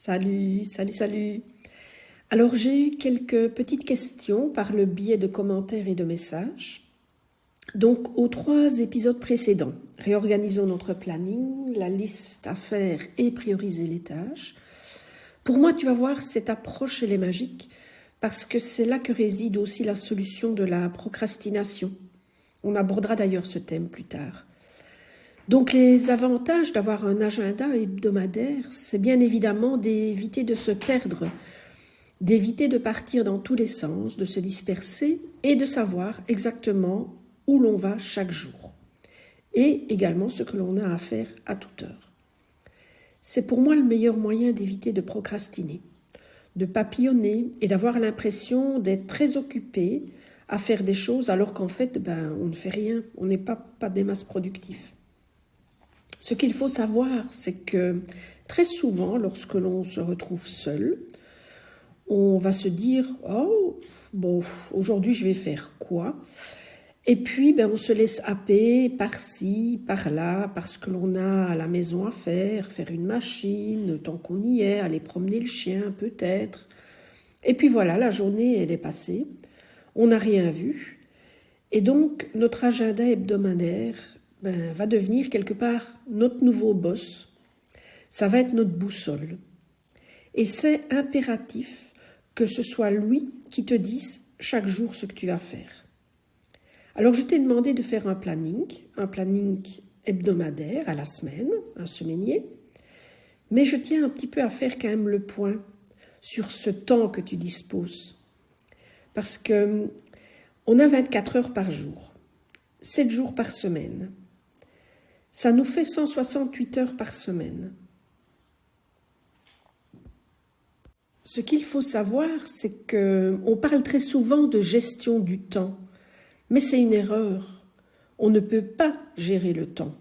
Salut, salut, salut. Alors j'ai eu quelques petites questions par le biais de commentaires et de messages. Donc aux 3 épisodes précédents, réorganisons notre planning, la liste à faire et prioriser les tâches. Pour moi, tu vas voir, cette approche, elle est magique parce que c'est là que réside aussi la solution de la procrastination. On abordera d'ailleurs ce thème plus tard. Donc les avantages d'avoir un agenda hebdomadaire, c'est bien évidemment d'éviter de se perdre, d'éviter de partir dans tous les sens, de se disperser et de savoir exactement où l'on va chaque jour. Et également ce que l'on a à faire à toute heure. C'est pour moi le meilleur moyen d'éviter de procrastiner, de papillonner et d'avoir l'impression d'être très occupé à faire des choses alors qu'en fait, on ne fait rien, on n'est pas des masses productifs. Ce qu'il faut savoir, c'est que très souvent, lorsque l'on se retrouve seul, on va se dire « Oh, bon, aujourd'hui je vais faire quoi ?» Et puis, on se laisse happer par-ci, par-là, parce que l'on a à la maison à faire une machine, tant qu'on y est, aller promener le chien peut-être. Et puis voilà, la journée, elle est passée, on n'a rien vu. Et donc, notre agenda hebdomadaire va devenir quelque part notre nouveau boss. Ça va être notre boussole. Et c'est impératif que ce soit lui qui te dise chaque jour ce que tu vas faire. Alors, je t'ai demandé de faire un planning hebdomadaire à la semaine, un semainier, mais je tiens un petit peu à faire quand même le point sur ce temps que tu disposes. Parce que on a 24 heures par jour, 7 jours par semaine. Ça nous fait 168 heures par semaine. Ce qu'il faut savoir, c'est qu'on parle très souvent de gestion du temps, mais c'est une erreur. On ne peut pas gérer le temps.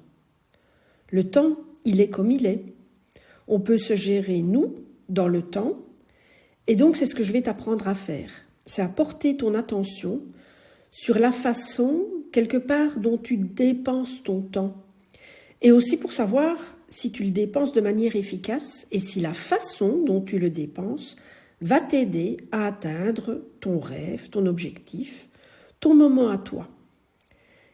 Le temps, il est comme il est. On peut se gérer, nous, dans le temps, et donc c'est ce que je vais t'apprendre à faire. C'est à porter ton attention sur la façon, quelque part, dont tu dépenses ton temps. Et aussi pour savoir si tu le dépenses de manière efficace et si la façon dont tu le dépenses va t'aider à atteindre ton rêve, ton objectif, ton moment à toi.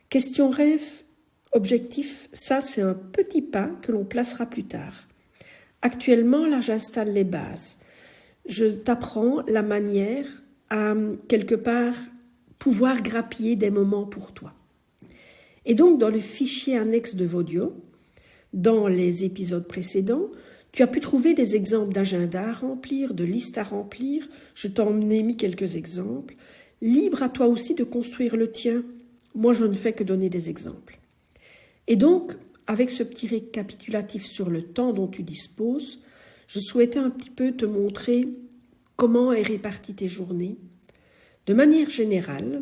Question rêve, objectif, ça c'est un petit pas que l'on placera plus tard. Actuellement, là j'installe les bases. Je t'apprends la manière à quelque part pouvoir grappiller des moments pour toi. Et donc, dans le fichier annexe de Vodio, dans les épisodes précédents, tu as pu trouver des exemples d'agenda à remplir, de listes à remplir. Je t'en ai mis quelques exemples. Libre à toi aussi de construire le tien. Moi, je ne fais que donner des exemples. Et donc, avec ce petit récapitulatif sur le temps dont tu disposes, je souhaitais un petit peu te montrer comment est répartie tes journées. De manière générale,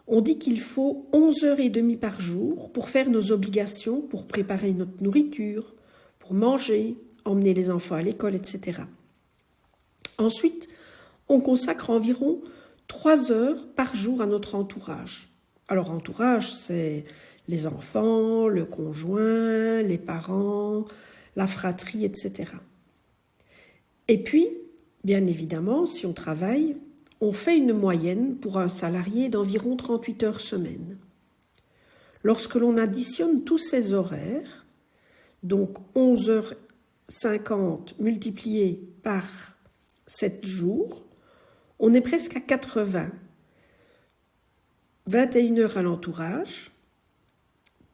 on dit qu'il faut 11h30 par jour pour faire nos obligations, pour préparer notre nourriture, pour manger, emmener les enfants à l'école, etc. Ensuite, on consacre environ 3 heures par jour à notre entourage. Alors, entourage, c'est les enfants, le conjoint, les parents, la fratrie, etc. Et puis, bien évidemment, si on travaille, on fait une moyenne pour un salarié d'environ 38 heures semaine. Lorsque l'on additionne tous ces horaires, donc 11h50 multiplié par 7 jours, on est presque à 80. 21 heures à l'entourage,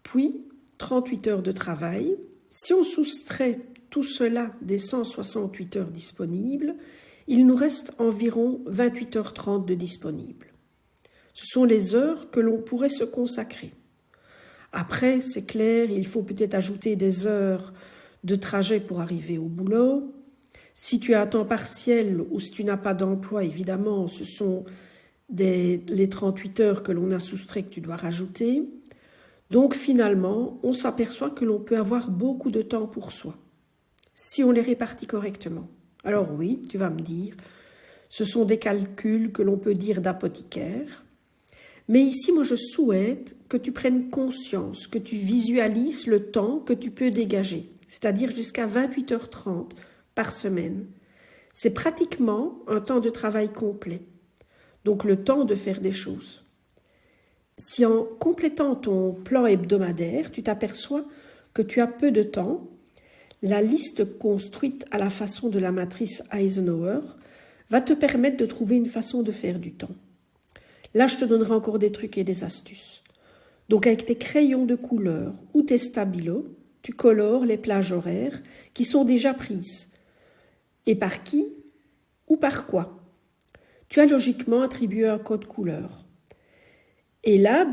puis 38 heures de travail. Si on soustrait tout cela des 168 heures disponibles, il nous reste environ 28h30 de disponibles. Ce sont les heures que l'on pourrait se consacrer. Après, c'est clair, il faut peut-être ajouter des heures de trajet pour arriver au boulot. Si tu as un temps partiel ou si tu n'as pas d'emploi, évidemment, ce sont les 38 heures que l'on a soustraites que tu dois rajouter. Donc finalement, on s'aperçoit que l'on peut avoir beaucoup de temps pour soi, si on les répartit correctement. Alors oui, tu vas me dire, ce sont des calculs que l'on peut dire d'apothicaire. Mais ici, moi, je souhaite que tu prennes conscience, que tu visualises le temps que tu peux dégager, c'est-à-dire jusqu'à 28h30 par semaine. C'est pratiquement un temps de travail complet, donc le temps de faire des choses. Si en complétant ton plan hebdomadaire, tu t'aperçois que tu as peu de temps, la liste construite à la façon de la matrice Eisenhower va te permettre de trouver une façon de faire du temps. Là, je te donnerai encore des trucs et des astuces. Donc, avec tes crayons de couleur ou tes stabilos, tu colores les plages horaires qui sont déjà prises. Et par qui ou par quoi? Tu as logiquement attribué un code couleur. Et là,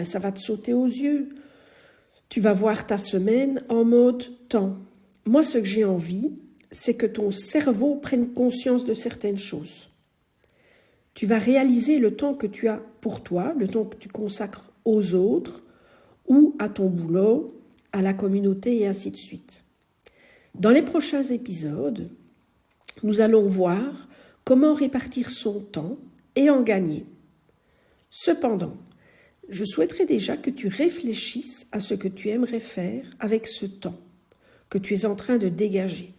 ça va te sauter aux yeux. Tu vas voir ta semaine en mode temps. Moi, ce que j'ai envie, c'est que ton cerveau prenne conscience de certaines choses. Tu vas réaliser le temps que tu as pour toi, le temps que tu consacres aux autres ou à ton boulot, à la communauté et ainsi de suite. Dans les prochains épisodes, nous allons voir comment répartir son temps et en gagner. Cependant, je souhaiterais déjà que tu réfléchisses à ce que tu aimerais faire avec ce temps que tu es en train de dégager.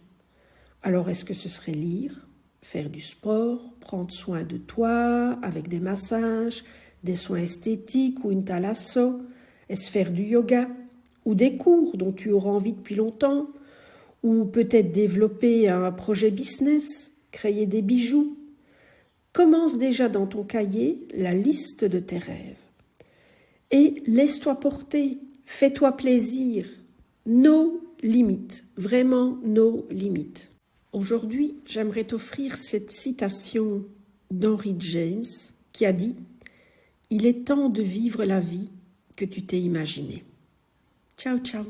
Alors, est-ce que ce serait lire, faire du sport, prendre soin de toi avec des massages, des soins esthétiques ou une thalasso? Est-ce faire du yoga ou des cours dont tu auras envie depuis longtemps? Ou peut-être développer un projet business, créer des bijoux? Commence déjà dans ton cahier la liste de tes rêves. Et laisse-toi porter, fais-toi plaisir. No limites, vraiment no limites. Aujourd'hui, j'aimerais t'offrir cette citation d'Henry James qui a dit « Il est temps de vivre la vie que tu t'es imaginée. » Ciao, ciao.